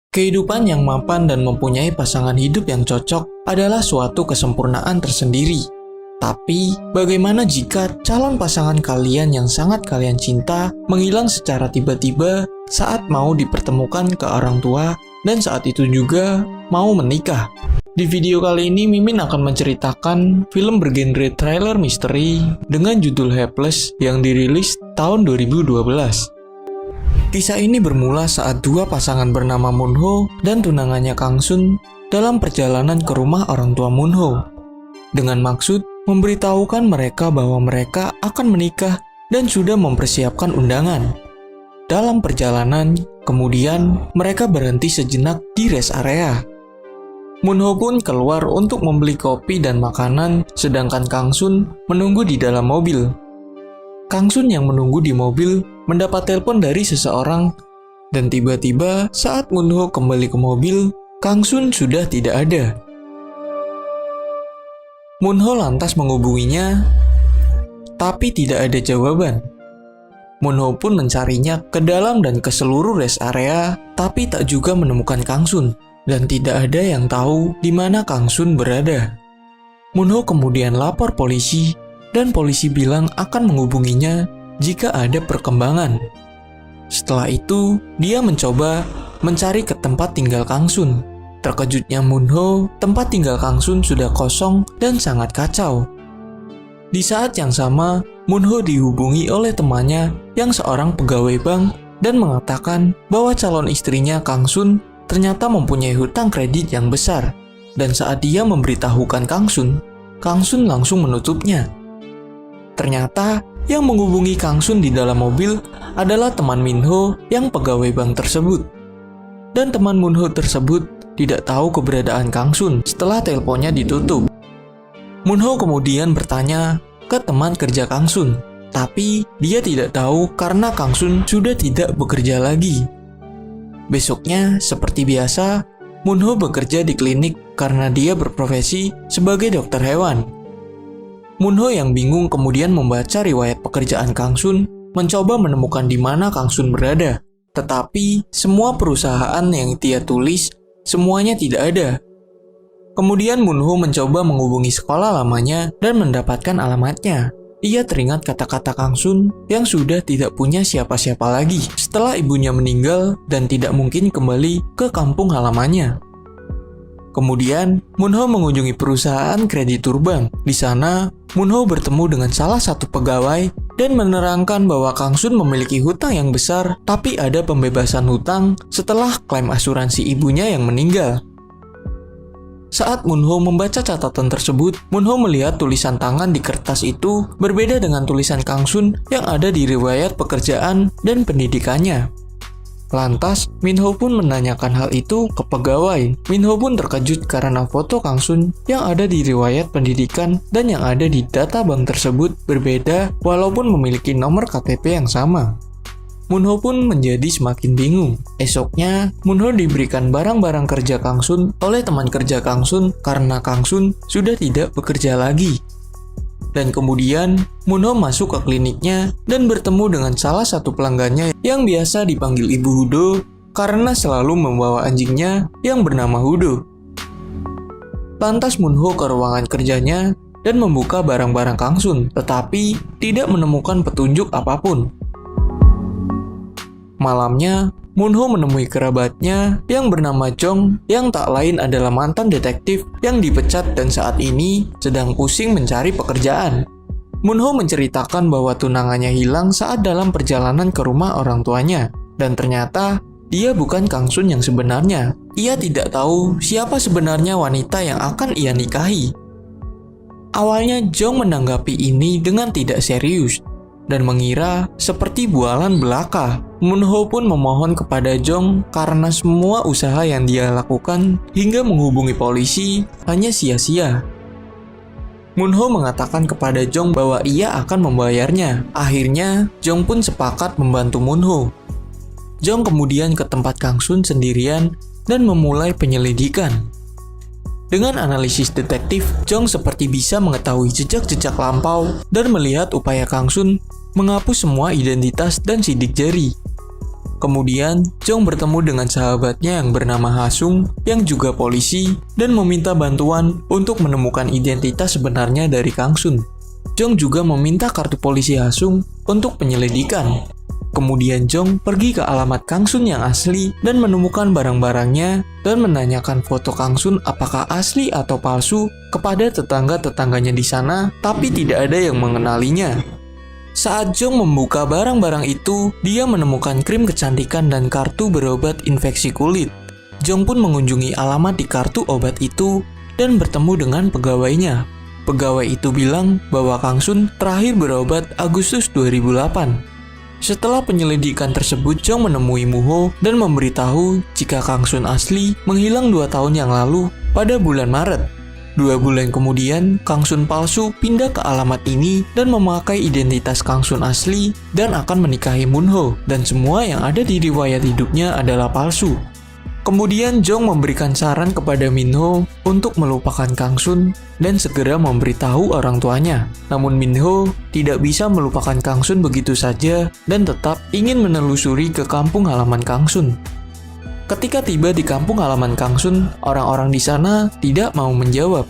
Kehidupan yang mapan dan mempunyai pasangan hidup yang cocok adalah suatu kesempurnaan tersendiri. Tapi, bagaimana jika calon pasangan kalian yang sangat kalian cinta menghilang secara tiba-tiba saat mau dipertemukan ke orang tua dan saat itu juga mau menikah? Di video kali ini, Mimin akan menceritakan film bergenre thriller misteri dengan judul Helpless yang dirilis tahun 2012. Kisah ini bermula saat dua pasangan bernama Moonho dan tunangannya Kang Sun dalam perjalanan ke rumah orang tua Moonho dengan maksud memberitahukan mereka bahwa mereka akan menikah dan sudah mempersiapkan undangan. Dalam perjalanan, kemudian mereka berhenti sejenak di rest area. Moonho pun keluar untuk membeli kopi dan makanan, sedangkan Kang Sun menunggu di dalam mobil. Kang Sun yang menunggu di mobil mendapat telepon dari seseorang, dan tiba-tiba saat Moonho kembali ke mobil, Kang Sun sudah tidak ada. Moonho lantas menghubunginya, tapi tidak ada jawaban. Moonho pun mencarinya ke dalam dan ke seluruh rest area, tapi tak juga menemukan Kang Sun, dan tidak ada yang tahu di mana Kang Sun berada. Moonho kemudian lapor polisi, dan polisi bilang akan menghubunginya jika ada perkembangan. Setelah itu, dia mencoba mencari ke tempat tinggal Kang Sun. Terkejutnya Moonho, tempat tinggal Kang Sun sudah kosong dan sangat kacau. Di saat yang sama, Moonho dihubungi oleh temannya yang seorang pegawai bank dan mengatakan bahwa calon istrinya Kang Sun ternyata mempunyai hutang kredit yang besar. Dan saat dia memberitahukan Kang Sun langsung menutupnya. Ternyata yang menghubungi Kang Sun di dalam mobil adalah teman Minho yang pegawai bank tersebut. Dan teman Moonho tersebut tidak tahu keberadaan Kang Sun setelah teleponnya ditutup. Moonho kemudian bertanya ke teman kerja Kang Sun, tapi dia tidak tahu karena Kang Sun sudah tidak bekerja lagi. Besoknya, seperti biasa, Moonho bekerja di klinik karena dia berprofesi sebagai dokter hewan. Moonho yang bingung kemudian membaca riwayat pekerjaan Kang Sun, mencoba menemukan di mana Kang Sun berada. Tetapi, semua perusahaan yang dia tulis, semuanya tidak ada. Kemudian Moonho mencoba menghubungi sekolah lamanya dan mendapatkan alamatnya. Ia teringat kata-kata Kang Sun yang sudah tidak punya siapa-siapa lagi setelah ibunya meninggal dan tidak mungkin kembali ke kampung halamannya. Kemudian, Moonho mengunjungi perusahaan kreditur bank. Di sana, Moonho bertemu dengan salah satu pegawai dan menerangkan bahwa Kang Sun memiliki hutang yang besar, tapi ada pembebasan hutang setelah klaim asuransi ibunya yang meninggal. Saat Moonho membaca catatan tersebut, Moonho melihat tulisan tangan di kertas itu berbeda dengan tulisan Kang Sun yang ada di riwayat pekerjaan dan pendidikannya. Lantas, Minho pun menanyakan hal itu ke pegawai. Minho pun terkejut karena foto Kang Sun yang ada di riwayat pendidikan dan yang ada di data bank tersebut berbeda walaupun memiliki nomor KTP yang sama. Moonho pun menjadi semakin bingung. Esoknya, Moonho diberikan barang-barang kerja Kang Sun oleh teman kerja Kang Sun karena Kang Sun sudah tidak bekerja lagi. Dan kemudian, Moonho masuk ke kliniknya dan bertemu dengan salah satu pelanggannya yang biasa dipanggil Ibu Hudo karena selalu membawa anjingnya yang bernama Hudo. Lantas Moonho ke ruangan kerjanya dan membuka barang-barang Kang Sun, tetapi tidak menemukan petunjuk apapun. Malamnya, Moonho menemui kerabatnya yang bernama Jong yang tak lain adalah mantan detektif yang dipecat dan saat ini sedang pusing mencari pekerjaan. Moonho menceritakan bahwa tunangannya hilang saat dalam perjalanan ke rumah orang tuanya dan ternyata dia bukan Kang Sun yang sebenarnya. Ia tidak tahu siapa sebenarnya wanita yang akan ia nikahi. Awalnya Jong menanggapi ini dengan tidak serius dan mengira seperti bualan belaka. Moonho pun memohon kepada Jong karena semua usaha yang dia lakukan hingga menghubungi polisi hanya sia-sia. Moonho mengatakan kepada Jong bahwa ia akan membayarnya. Akhirnya, Jong pun sepakat membantu Moonho. Jong kemudian ke tempat Kang Sun sendirian dan memulai penyelidikan. Dengan analisis detektif, Jong seperti bisa mengetahui jejak-jejak lampau dan melihat upaya Kang Sun menghapus semua identitas dan sidik jari. Kemudian, Jong bertemu dengan sahabatnya yang bernama Hasung yang juga polisi dan meminta bantuan untuk menemukan identitas sebenarnya dari Kang Sun. Jong juga meminta kartu polisi Hasung untuk penyelidikan. Kemudian Jong pergi ke alamat Kang Sun yang asli dan menemukan barang-barangnya dan menanyakan foto Kang Sun apakah asli atau palsu kepada tetangga-tetangganya di sana, tapi tidak ada yang mengenalinya. Saat Jong membuka barang-barang itu, dia menemukan krim kecantikan dan kartu berobat infeksi kulit. Jong pun mengunjungi alamat di kartu obat itu dan bertemu dengan pegawainya. Pegawai itu bilang bahwa Kang Sun terakhir berobat Agustus 2008. Setelah penyelidikan tersebut, Jong menemui Muho dan memberitahu jika Kang Sun asli menghilang 2 tahun yang lalu pada bulan Maret. 2 bulan kemudian, Kang Sun palsu pindah ke alamat ini dan memakai identitas Kang Sun asli dan akan menikahi Moonho, dan semua yang ada di riwayat hidupnya adalah palsu. Kemudian Jong memberikan saran kepada Minho untuk melupakan Kang Sun dan segera memberitahu orang tuanya. Namun Minho tidak bisa melupakan Kang Sun begitu saja dan tetap ingin menelusuri ke kampung halaman Kang Sun. Ketika tiba di kampung halaman Kang Sun, orang-orang di sana tidak mau menjawab.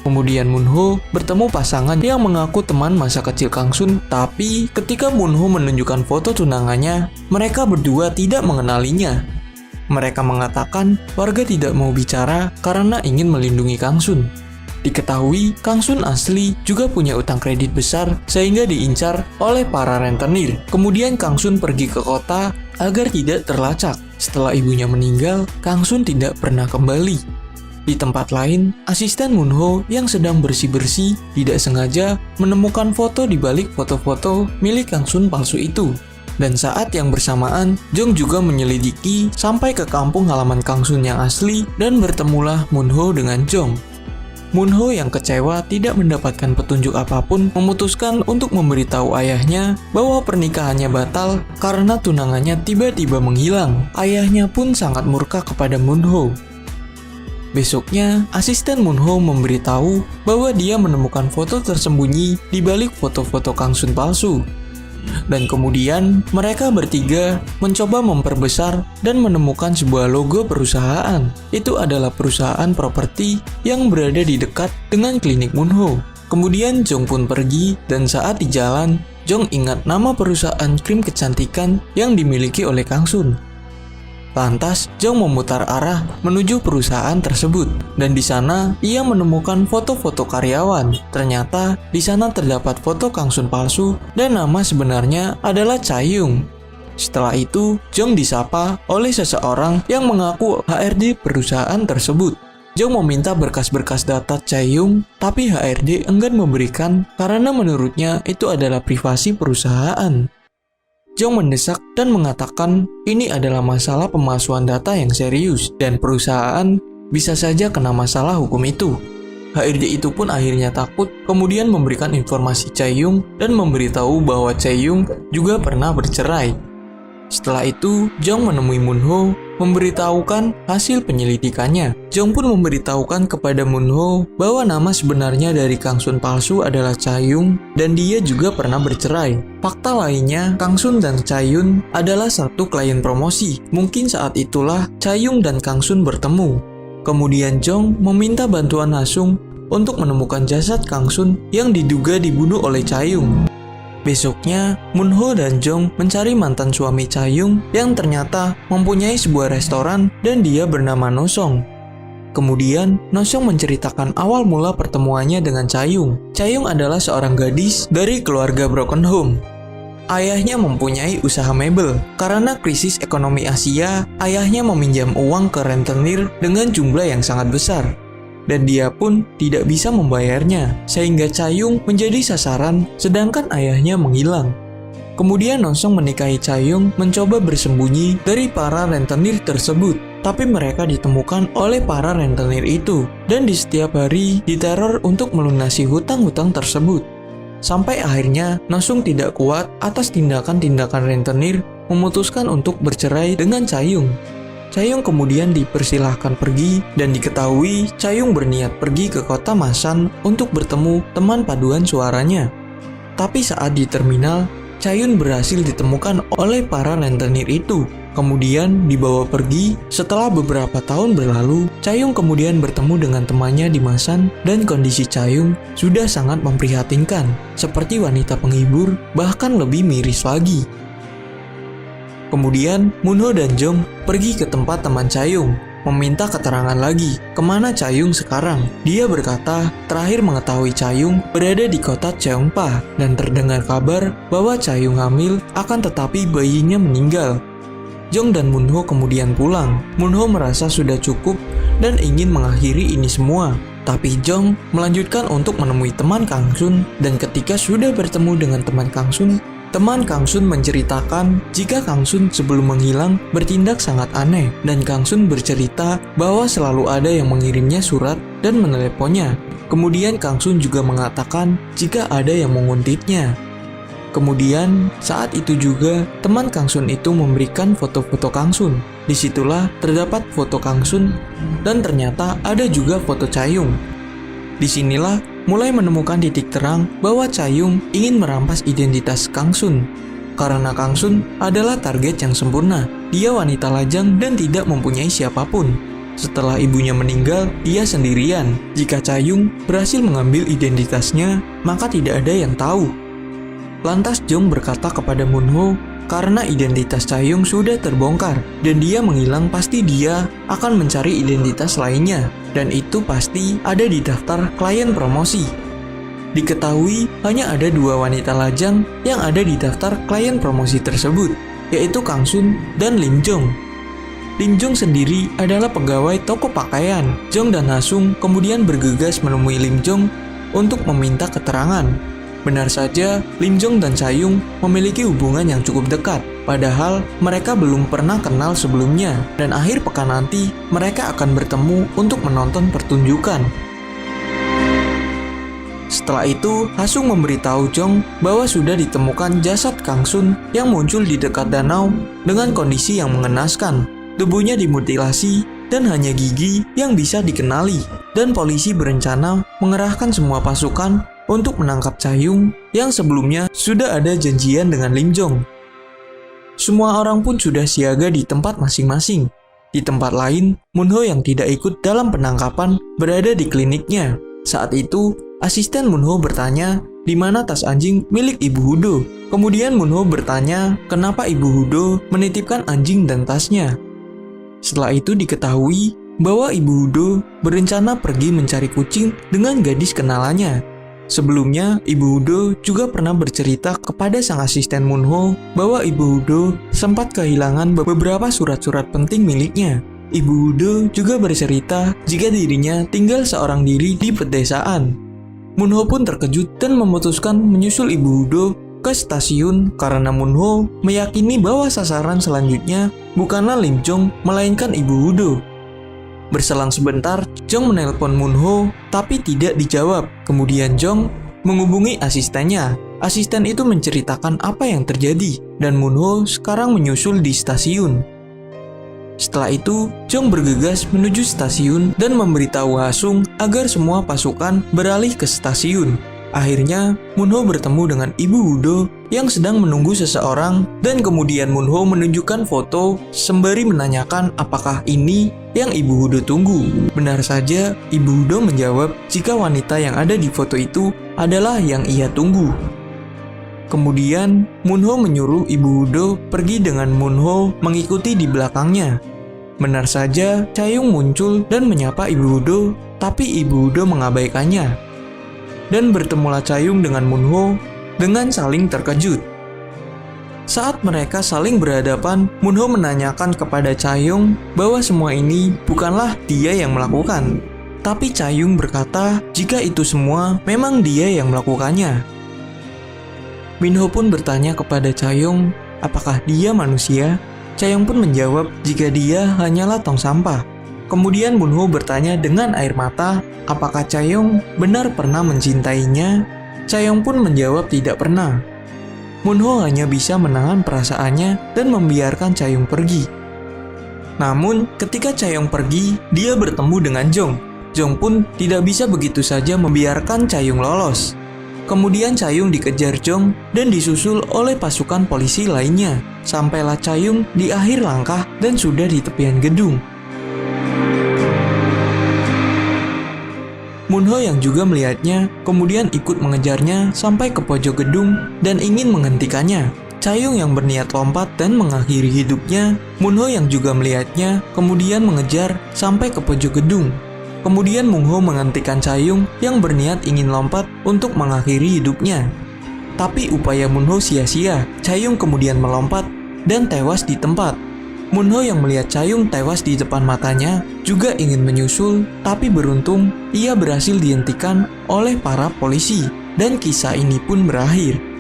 Kemudian Moonho bertemu pasangan yang mengaku teman masa kecil Kang Sun, tapi ketika Moonho menunjukkan foto tunangannya, mereka berdua tidak mengenalinya. Mereka mengatakan warga tidak mau bicara karena ingin melindungi Kang Sun. Diketahui Kang Sun asli juga punya utang kredit besar sehingga diincar oleh para rentenir. Kemudian Kang Sun pergi ke kota agar tidak terlacak. Setelah ibunya meninggal, Kang Sun tidak pernah kembali. Di tempat lain, asisten Moonho yang sedang bersih-bersih tidak sengaja menemukan foto di balik foto-foto milik Kang Sun palsu itu. Dan saat yang bersamaan, Jong juga menyelidiki sampai ke kampung halaman Kang Sun yang asli dan bertemulah Moonho dengan Jong. Moonho yang kecewa tidak mendapatkan petunjuk apapun memutuskan untuk memberitahu ayahnya bahwa pernikahannya batal karena tunangannya tiba-tiba menghilang. Ayahnya pun sangat murka kepada Moonho. Besoknya, asisten Moonho memberitahu bahwa dia menemukan foto tersembunyi di balik foto-foto Kang Sun palsu. Dan kemudian mereka bertiga mencoba memperbesar dan menemukan sebuah logo perusahaan. Itu adalah perusahaan properti yang berada di dekat dengan klinik Moonho. Kemudian Jong pun pergi dan saat di jalan, Jong ingat nama perusahaan krim kecantikan yang dimiliki oleh Kang Sun. Lantas, Jong memutar arah menuju perusahaan tersebut, dan di sana ia menemukan foto-foto karyawan. Ternyata di sana terdapat foto Kang Sun palsu dan nama sebenarnya adalah Chae-young. Setelah itu, Jong disapa oleh seseorang yang mengaku HRD perusahaan tersebut. Jong meminta berkas-berkas data Chae-young, tapi HRD enggan memberikan karena menurutnya itu adalah privasi perusahaan. Jong mendesak dan mengatakan ini adalah masalah pemalsuan data yang serius dan perusahaan bisa saja kena masalah hukum itu. HRD itu pun akhirnya takut, kemudian memberikan informasi Chae-young dan memberitahu bahwa Chae-young juga pernah bercerai. Setelah itu, Jong menemui Moonho, memberitahukan hasil penyelidikannya. Jong pun memberitahukan kepada Moonho bahwa nama sebenarnya dari Kang Sun palsu adalah Chae-young dan dia juga pernah bercerai. Fakta lainnya, Kang Sun dan Chae-young adalah satu klien promosi. Mungkin saat itulah Chae-young dan Kang Sun bertemu. Kemudian Jong meminta bantuan Hasung untuk menemukan jasad Kang Sun yang diduga dibunuh oleh Chae-young. Besoknya, Moonho dan Jong mencari mantan suami Chae-young yang ternyata mempunyai sebuah restoran dan dia bernama No Song. Kemudian, No Song menceritakan awal mula pertemuannya dengan Chae-young. Chae-young adalah seorang gadis dari keluarga broken home. Ayahnya mempunyai usaha mebel. Karena krisis ekonomi Asia, ayahnya meminjam uang ke rentenir dengan jumlah yang sangat besar. Dan dia pun tidak bisa membayarnya, sehingga Chae-young menjadi sasaran sedangkan ayahnya menghilang. Kemudian No Song menikahi Chae-young mencoba bersembunyi dari para rentenir tersebut, tapi mereka ditemukan oleh para rentenir itu, dan di setiap hari diteror untuk melunasi hutang-hutang tersebut. Sampai akhirnya No Song tidak kuat atas tindakan-tindakan rentenir, memutuskan untuk bercerai dengan Chae-young. Chae-young kemudian dipersilahkan pergi dan diketahui Chae-young berniat pergi ke kota Masan untuk bertemu teman paduan suaranya. Tapi saat di terminal, Chae-young berhasil ditemukan oleh para rentenir itu. Kemudian dibawa pergi. Setelah beberapa tahun berlalu, Cha-young kemudian bertemu dengan temannya di Masan dan kondisi Cha-young sudah sangat memprihatinkan, seperti wanita penghibur, bahkan lebih miris lagi. Kemudian Moonho dan Jong pergi ke tempat teman Cha-young, meminta keterangan lagi kemana Cha-young sekarang. Dia berkata terakhir mengetahui Cha-young berada di kota Cheongpa dan terdengar kabar bahwa Cha-young hamil, akan tetapi bayinya meninggal. Jong dan Moonho kemudian pulang. Moonho merasa sudah cukup dan ingin mengakhiri ini semua. Tapi Jong melanjutkan untuk menemui teman Kang Sun, dan ketika sudah bertemu dengan teman Kang Sun menceritakan jika Kang Sun sebelum menghilang bertindak sangat aneh, dan Kang Sun bercerita bahwa selalu ada yang mengirimnya surat dan meneleponnya. Kemudian Kang Sun juga mengatakan jika ada yang menguntitnya. Kemudian saat itu juga teman Kang Sun itu memberikan foto-foto Kang Sun. Disitulah terdapat foto Kang Sun dan ternyata ada juga foto Cha-young. Disinilah mulai menemukan titik terang bahwa Cha-young ingin merampas identitas Kang Sun. Karena Kang Sun adalah target yang sempurna. Dia wanita lajang dan tidak mempunyai siapapun. Setelah ibunya meninggal, dia sendirian. Jika Cha-young berhasil mengambil identitasnya, maka tidak ada yang tahu. Lantas Jong berkata kepada Moonho, karena identitas Cha-young sudah terbongkar dan dia menghilang, pasti dia akan mencari identitas lainnya, dan itu pasti ada di daftar klien promosi. Diketahui hanya ada 2 wanita lajang yang ada di daftar klien promosi tersebut, yaitu Kang Sun dan Lim Jong. Lim Jong sendiri adalah pegawai toko pakaian. Jong dan Ha-sung kemudian bergegas menemui Lim Jong untuk meminta keterangan. Benar saja, Lim Jong dan Cha-young memiliki hubungan yang cukup dekat, padahal mereka belum pernah kenal sebelumnya, dan akhir pekan nanti mereka akan bertemu untuk menonton pertunjukan. Setelah itu, Ha-sung memberitahu Jong bahwa sudah ditemukan jasad Kang Sun yang muncul di dekat danau dengan kondisi yang mengenaskan. Tubuhnya dimutilasi dan hanya gigi yang bisa dikenali, dan polisi berencana mengerahkan semua pasukan untuk menangkap Cha-young yang sebelumnya sudah ada janjian dengan Lim Jong. Semua orang pun sudah siaga di tempat masing-masing. Di tempat lain, Moonho yang tidak ikut dalam penangkapan berada di kliniknya. Saat itu, asisten Moonho bertanya di mana tas anjing milik Ibu Hudo. Kemudian Moonho bertanya kenapa Ibu Hudo menitipkan anjing dan tasnya. Setelah itu diketahui bahwa Ibu Hudo berencana pergi mencari kucing dengan gadis kenalannya. Sebelumnya, Ibu Hudo juga pernah bercerita kepada sang asisten Moonho bahwa Ibu Hudo sempat kehilangan beberapa surat-surat penting miliknya. Ibu Hudo juga bercerita jika dirinya tinggal seorang diri di pedesaan. Moonho pun terkejut dan memutuskan menyusul Ibu Hudo ke stasiun karena Moonho meyakini bahwa sasaran selanjutnya bukanlah Lim Jong melainkan Ibu Hudo. Berselang sebentar, Jong menelpon Moonho tapi tidak dijawab. Kemudian Jong menghubungi asistennya. Asisten itu menceritakan apa yang terjadi dan Moonho sekarang menyusul di stasiun. Setelah itu, Jong bergegas menuju stasiun dan memberitahu Ha-sung agar semua pasukan beralih ke stasiun. Akhirnya, Moonho bertemu dengan Ibu Hudo yang sedang menunggu seseorang, dan kemudian Moonho menunjukkan foto sembari menanyakan apakah ini yang Ibu Hudo tunggu. Benar saja, Ibu Hudo menjawab jika wanita yang ada di foto itu adalah yang ia tunggu. Kemudian, Moonho menyuruh Ibu Hudo pergi dengan Moonho mengikuti di belakangnya. Benar saja, Cha-young muncul dan menyapa Ibu Hudo, tapi Ibu Hudo mengabaikannya. Dan bertemulah Cha-young dengan Moonho dengan saling terkejut. Saat mereka saling berhadapan, Moonho menanyakan kepada Cha-young bahwa semua ini bukanlah dia yang melakukan. Tapi Cha-young berkata jika itu semua memang dia yang melakukannya. Minho pun bertanya kepada Cha-young apakah dia manusia. Cha-young pun menjawab jika dia hanyalah tong sampah. Kemudian Moonho bertanya dengan air mata apakah Cha-young benar pernah mencintainya. Cha-young pun menjawab tidak pernah. Moonho hanya bisa menahan perasaannya dan membiarkan Cha-young pergi. Namun ketika Cha-young pergi, dia bertemu dengan Jong. Jong pun tidak bisa begitu saja membiarkan Cha-young lolos. Kemudian Cha-young dikejar Jong dan disusul oleh pasukan polisi lainnya. Sampailah Cha-young di akhir langkah dan sudah di tepian gedung. Moon-ho yang juga melihatnya kemudian ikut mengejarnya sampai ke pojok gedung dan ingin menghentikannya. Cha-young yang berniat lompat dan mengakhiri hidupnya, Moon-ho yang juga melihatnya kemudian mengejar sampai ke pojok gedung. Kemudian Moon-ho menghentikan Cha-young yang berniat ingin lompat untuk mengakhiri hidupnya. Tapi upaya Moon-ho sia-sia, Cha-young kemudian melompat dan tewas di tempat. Moon-ho yang melihat Cha-young tewas di depan matanya juga ingin menyusul, tapi beruntung ia berhasil dihentikan oleh para polisi dan kisah ini pun berakhir.